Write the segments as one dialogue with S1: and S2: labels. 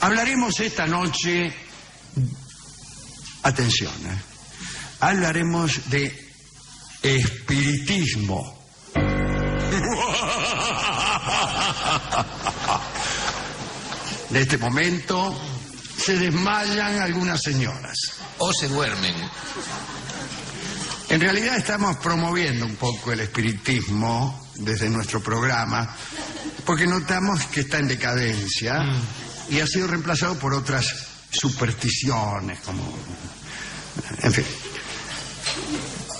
S1: Hablaremos esta noche, atención, hablaremos de espiritismo. En este momento se desmayan algunas señoras.
S2: O se duermen.
S1: En realidad estamos promoviendo un poco el espiritismo desde nuestro programa, porque notamos que está en decadencia y ha sido reemplazado por otras supersticiones, como... En fin.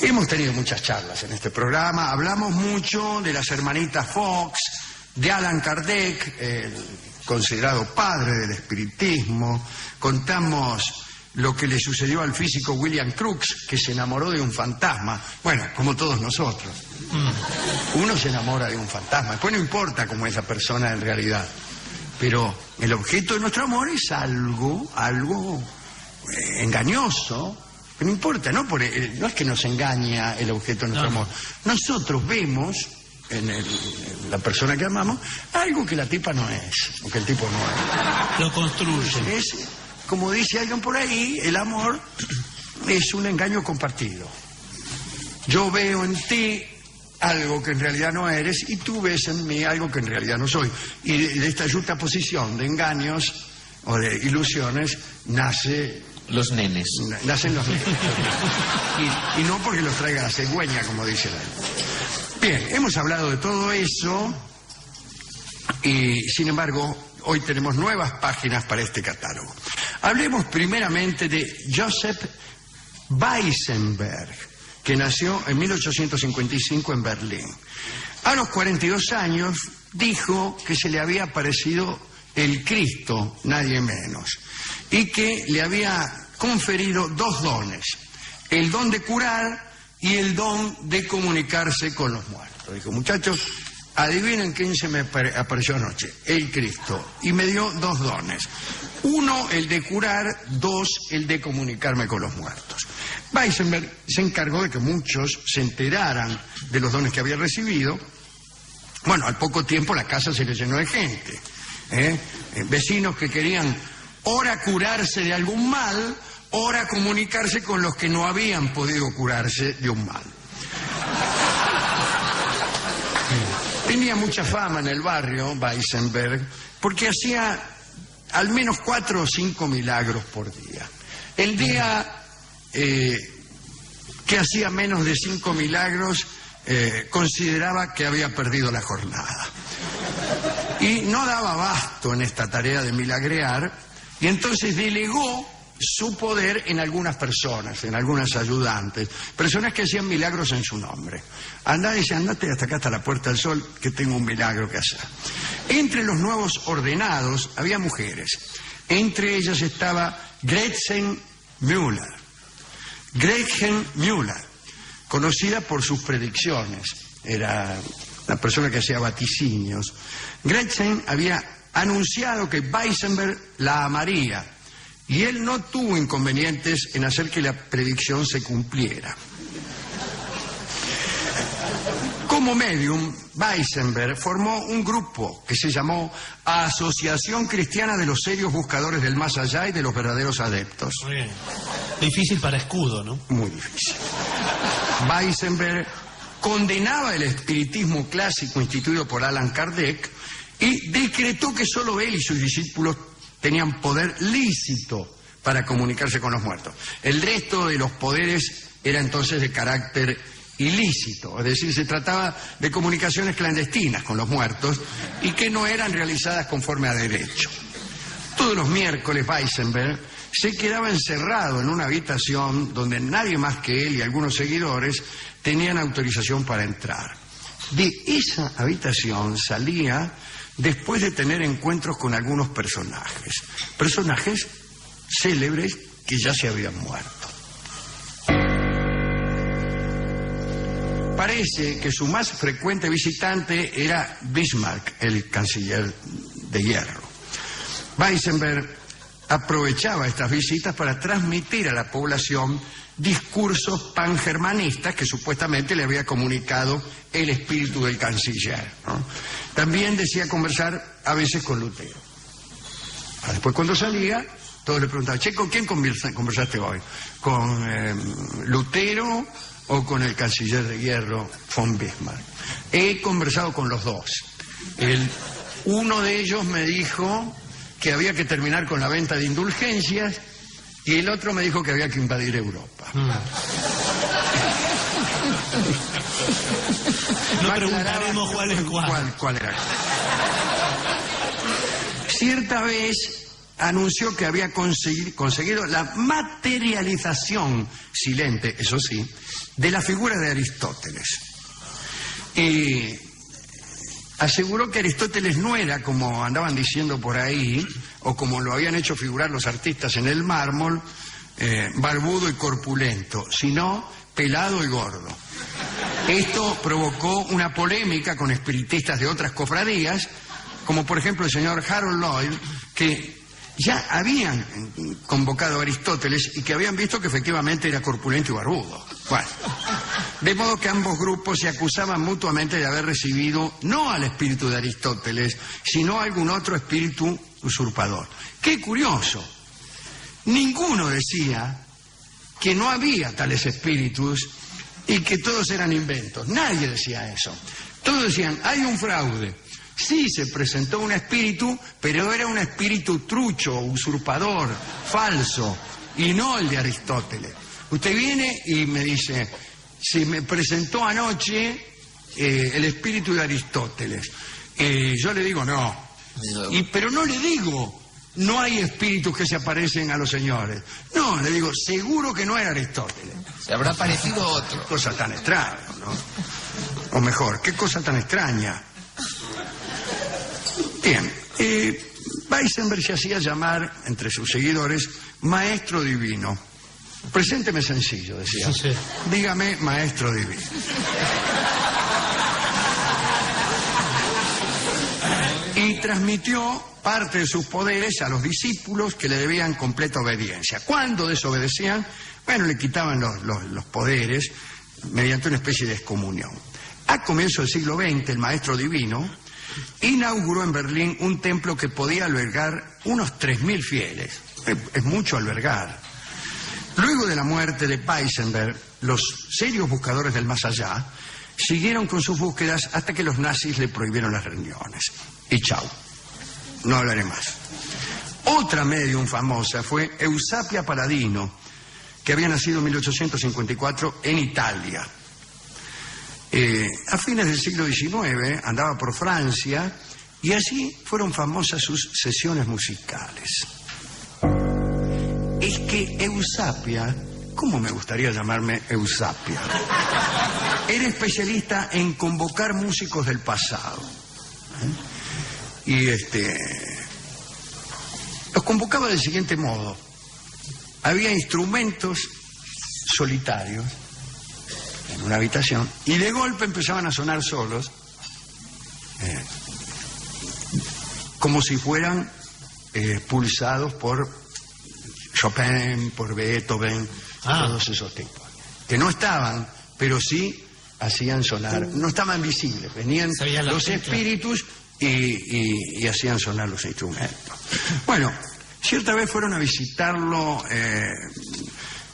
S1: Hemos tenido muchas charlas en este programa, hablamos mucho de las hermanitas Fox, de Allan Kardec, el considerado padre del espiritismo, contamos lo que le sucedió al físico William Crookes, que se enamoró de un fantasma, bueno, como todos nosotros. Uno se enamora de un fantasma, después no importa cómo es esa persona en realidad, pero el objeto de nuestro amor es algo engañoso. No importa, no es que nos engaña el objeto de nuestro amor. Nosotros vemos en la persona que amamos algo que la tipa no es, o que el tipo no es.
S3: Lo construye.
S1: Es, como dice alguien por ahí, el amor es un engaño compartido. Yo veo en ti algo que en realidad no eres y tú ves en mí algo que en realidad no soy. Y de esta justaposición de engaños o de ilusiones nace...
S2: Los nenes.
S1: Nacen los nenes. Y no porque los traiga la cigüeña, como dice la... Bien, hemos hablado de todo eso y, sin embargo, hoy tenemos nuevas páginas para este catálogo. Hablemos primeramente de Joseph Weisenberg, que nació en 1855 en Berlín. A los 42 años dijo que se le había aparecido el Cristo, nadie menos, y que le había conferido dos dones, el don de curar y el don de comunicarse con los muertos. Dijo, muchachos, adivinen quién se me apareció anoche, el Cristo, y me dio dos dones. Uno, el de curar, dos, el de comunicarme con los muertos. Weisenberg se encargó de que muchos se enteraran de los dones que había recibido. Bueno, al poco tiempo la casa se le llenó de gente, vecinos que querían ora curarse de algún mal, ora comunicarse con los que no habían podido curarse de un mal. Tenía mucha fama en el barrio, Weisenberg, porque hacía al menos 4 o 5 milagros por día. El día que hacía menos de 5 milagros, consideraba que había perdido la jornada. Y no daba abasto en esta tarea de milagrear, y entonces delegó su poder en algunas personas, en algunas ayudantes, personas que hacían milagros en su nombre. Andate hasta acá, hasta la Puerta del Sol, que tengo un milagro que hacer. Entre los nuevos ordenados había mujeres. Entre ellas estaba Gretchen Müller. Gretchen Müller, conocida por sus predicciones, era la persona que hacía vaticinios. Gretchen había anunciado que Weisenberg la amaría, y él no tuvo inconvenientes en hacer que la predicción se cumpliera. Como medium, Weisenberg formó un grupo que se llamó Asociación Cristiana de los Serios Buscadores del Más Allá y de los Verdaderos Adeptos.
S3: Muy bien. Difícil para escudo, ¿no?
S1: Muy difícil. Weisenberg condenaba el espiritismo clásico instituido por Allan Kardec y decretó que solo él y sus discípulos tenían poder lícito para comunicarse con los muertos. El resto de los poderes era entonces de carácter ilícito, es decir, se trataba de comunicaciones clandestinas con los muertos y que no eran realizadas conforme a derecho. Todos los miércoles Weisenberg se quedaba encerrado en una habitación donde nadie más que él y algunos seguidores tenían autorización para entrar. De esa habitación salía después de tener encuentros con algunos personajes célebres que ya se habían muerto. Parece que su más frecuente visitante era Bismarck, el canciller de hierro. Weisenberg aprovechaba estas visitas para transmitir a la población discursos pangermanistas que supuestamente le había comunicado el espíritu del canciller, ¿no? También decía conversar a veces con Lutero. Después cuando salía, todos le preguntaban, che, ¿con quién conversaste hoy? ¿Con Lutero o con el canciller de hierro von Bismarck? He conversado con los dos. Uno de ellos me dijo que había que terminar con la venta de indulgencias y el otro me dijo que había que invadir Europa.
S3: No preguntaremos
S1: cuál era. Cierta vez anunció que había conseguido la materialización silente, eso sí, de la figura de Aristóteles. Y aseguró que Aristóteles no era como andaban diciendo por ahí, o como lo habían hecho figurar los artistas en el mármol, barbudo y corpulento, sino pelado y gordo. Esto provocó una polémica con espiritistas de otras cofradías, como por ejemplo el señor Harold Lloyd, que ya habían convocado a Aristóteles y que habían visto que efectivamente era corpulento y barbudo. Bueno, de modo que ambos grupos se acusaban mutuamente de haber recibido no al espíritu de Aristóteles, sino a algún otro espíritu usurpador. ¡Qué curioso! Ninguno decía que no había tales espíritus y que todos eran inventos. Nadie decía eso. Todos decían, hay un fraude. Sí, se presentó un espíritu, pero era un espíritu trucho, usurpador, falso, y no el de Aristóteles. Usted viene y me dice, se me presentó anoche el espíritu de Aristóteles. Yo le digo, no. Pero no le digo, no hay espíritus que se aparecen a los señores. No, le digo, seguro que no era Aristóteles.
S2: Se habrá parecido otro.
S1: Qué cosa tan extraña, ¿no? O mejor, qué cosa tan extraña. Bien, Weissenberg se hacía llamar, entre sus seguidores, maestro divino. Presénteme sencillo, decía.
S3: Sí.
S1: Dígame, maestro divino. Y transmitió parte de sus poderes a los discípulos que le debían completa obediencia. Cuando desobedecían, bueno, le quitaban los poderes mediante una especie de excomunión. A comienzos del siglo XX, el maestro divino inauguró en Berlín un templo que podía albergar unos 3.000 fieles. Es mucho albergar. Luego de la muerte de Weissenberg, los serios buscadores del más allá siguieron con sus búsquedas hasta que los nazis le prohibieron las reuniones. Y chau, no hablaré más. Otra medium famosa fue Eusapia Paladino, que había nacido en 1854 en Italia. A fines del siglo XIX andaba por Francia y allí fueron famosas sus sesiones musicales. Es que Eusapia, ¿cómo me gustaría llamarme Eusapia? Era especialista en convocar músicos del pasado. Y los convocaba del siguiente modo. Había instrumentos solitarios en una habitación y de golpe empezaban a sonar solos, como si fueran pulsados por Chopin, por Beethoven, todos esos tipos, que no estaban, pero sí hacían sonar, no estaban visibles, venían los espíritus y hacían sonar los instrumentos. Bueno, cierta vez fueron a visitarlo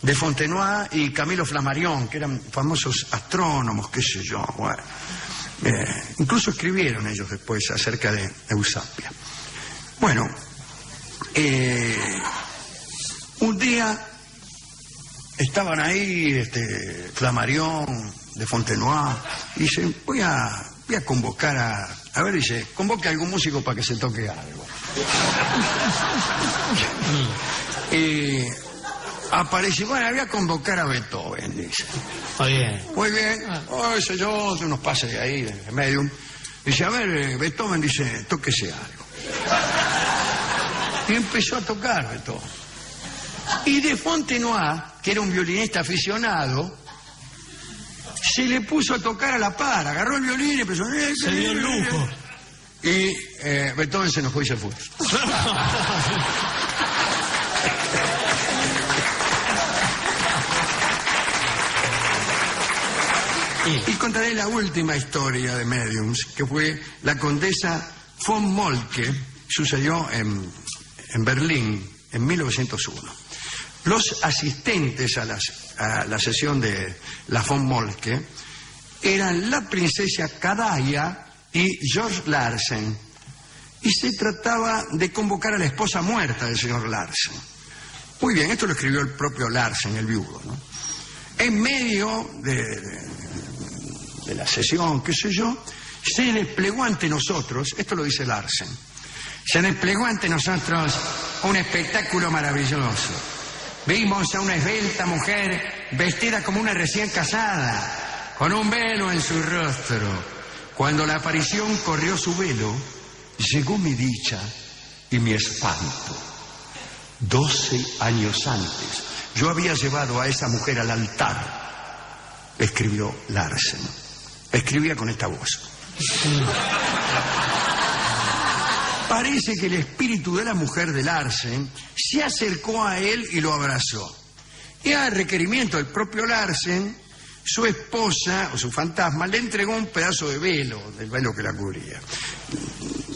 S1: de Fontenoy y Camilo Flammarion, que eran famosos astrónomos, qué sé yo. Bueno, incluso escribieron ellos después acerca de Eusapia. Bueno, un día estaban ahí Flammarion de Fontenoy y dice, voy a convocar a ver, dice, convoque a algún músico para que se toque algo. Aparece, bueno, voy a convocar a Beethoven, dice.
S3: Muy bien.
S1: Muy bien. Ese yo, de unos pases de ahí, de medium. Dice, a ver, Beethoven, dice, tóquese algo. Y empezó a tocar Beethoven. Y de Fontenoy, que era un violinista aficionado, se le puso a tocar a la par, agarró el violín y empezó...
S3: Se dio el lujo.
S1: Y Beethoven se enojó y se fue. Y contaré la última historia de mediums, que fue la condesa von Moltke. Sucedió en en Berlín, en 1901. Los asistentes a la sesión de la von Moltke eran la princesa Kadaya y George Larsen, y se trataba de convocar a la esposa muerta del señor Larsen. Muy bien, esto lo escribió el propio Larsen, el viudo, ¿no? En medio de la sesión, qué sé yo, se desplegó ante nosotros, esto lo dice Larsen, se desplegó ante nosotros un espectáculo maravilloso. Vimos a una esbelta mujer vestida como una recién casada, con un velo en su rostro. Cuando la aparición corrió su velo, llegó mi dicha y mi espanto. 12 años antes, yo había llevado a esa mujer al altar, escribió Larsen. Escribía con esta voz. Parece que el espíritu de la mujer de Larsen se acercó a él y lo abrazó. Y a requerimiento del propio Larsen, su esposa, o su fantasma, le entregó un pedazo de velo, del velo que la cubría.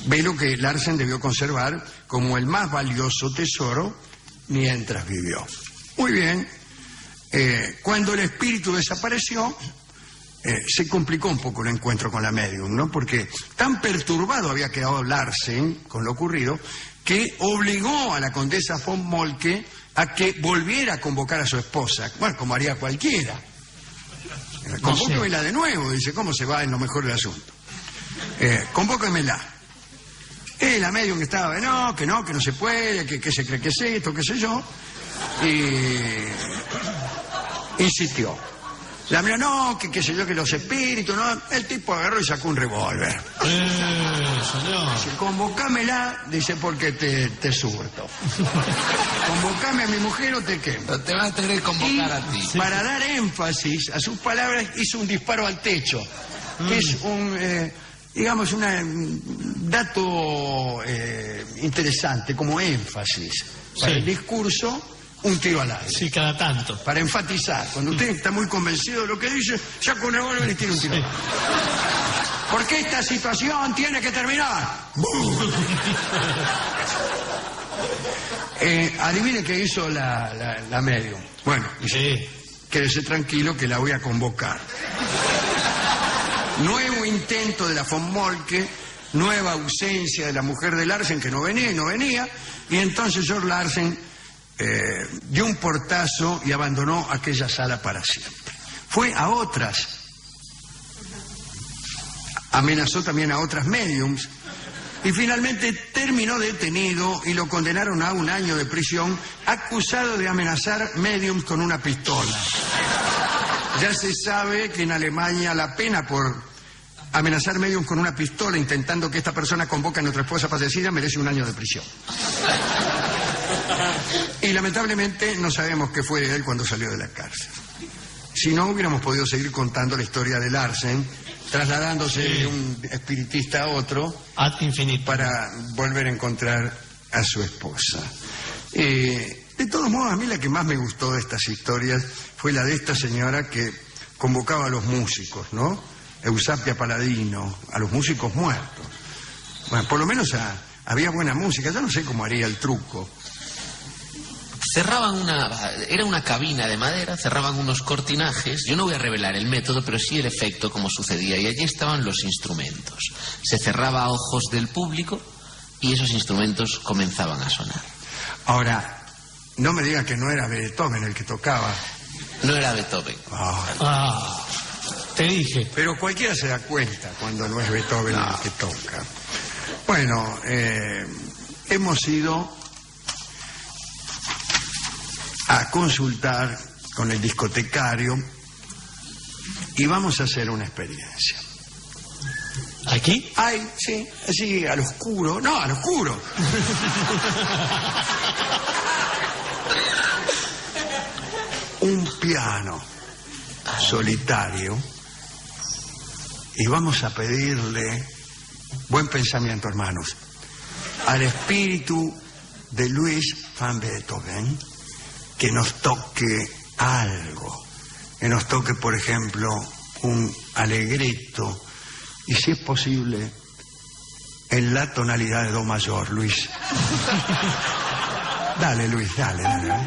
S1: Velo que Larsen debió conservar como el más valioso tesoro mientras vivió. Muy bien. Cuando el espíritu desapareció, se complicó un poco el encuentro con la medium, ¿no? Porque tan perturbado había quedado Larsen con lo ocurrido que obligó a la condesa von Moltke a que volviera a convocar a su esposa. Bueno, como haría cualquiera. Convóquemela de nuevo, dice, ¿cómo se va en lo mejor del asunto? Convóquemela. La medium que estaba, que no se puede, que se cree que es esto, qué sé yo. Y insistió. La mía no, que qué sé yo, que los espíritus, no. El tipo agarró y sacó un revólver.
S3: Señor.
S1: Dice, convocámela, dice, porque te surto. Convocame a mi mujer o te quemo.
S2: Te vas a tener que convocar a ti.
S1: Para dar énfasis a sus palabras, hizo un disparo al techo, que es un dato interesante, como énfasis. Para el discurso, un tiro al aire.
S3: Sí, cada tanto.
S1: Para enfatizar. Cuando usted está muy convencido de lo que dice, saca un revólver y tira un tiro. Sí. Porque esta situación tiene que terminar. Adivine qué hizo la medium. Bueno, dice, quédese tranquilo que la voy a convocar. Nuevo intento de la von Moltke, nueva ausencia de la mujer de Larsen que no venía, y entonces George Larsen dio un portazo y abandonó aquella sala para siempre. Fue a otras, amenazó también a otras mediums, y finalmente terminó detenido y lo condenaron a 1 año de prisión, acusado de amenazar mediums con una pistola. Ya se sabe que en Alemania la pena por amenazar mediums con una pistola intentando que esta persona convoque a nuestra esposa fallecida merece 1 año de prisión. Y lamentablemente no sabemos qué fue de él cuando salió de la cárcel. Si no, hubiéramos podido seguir contando la historia de Larsen, trasladándose de un espiritista a otro
S3: ad infinito,
S1: para volver a encontrar a su esposa. De todos modos, a mí la que más me gustó de estas historias fue la de esta señora que convocaba a los músicos, ¿no? Eusapia Paladino, a los músicos muertos. Bueno, por lo menos había buena música. Yo no sé cómo haría el truco.
S2: Cerraban era una cabina de madera, cerraban unos cortinajes. Yo no voy a revelar el método, pero sí el efecto, como sucedía. Y allí estaban los instrumentos. Se cerraba a ojos del público y esos instrumentos comenzaban a sonar.
S1: Ahora, no me diga que no era Beethoven el que tocaba.
S2: No era Beethoven.
S3: Te dije.
S1: Pero cualquiera se da cuenta cuando no es Beethoven el que toca. Bueno, hemos ido a consultar con el discotecario y vamos a hacer una experiencia.
S3: ¿Aquí?
S1: Ay, sí, así, al oscuro. No, al oscuro. Un piano solitario y vamos a pedirle, buen pensamiento, hermanos, al espíritu de Luis van Beethoven que nos toque algo, que nos toque, por ejemplo, un alegreto, y si es posible, en la tonalidad de do mayor, Luis. Dale, Luis, dale, dale.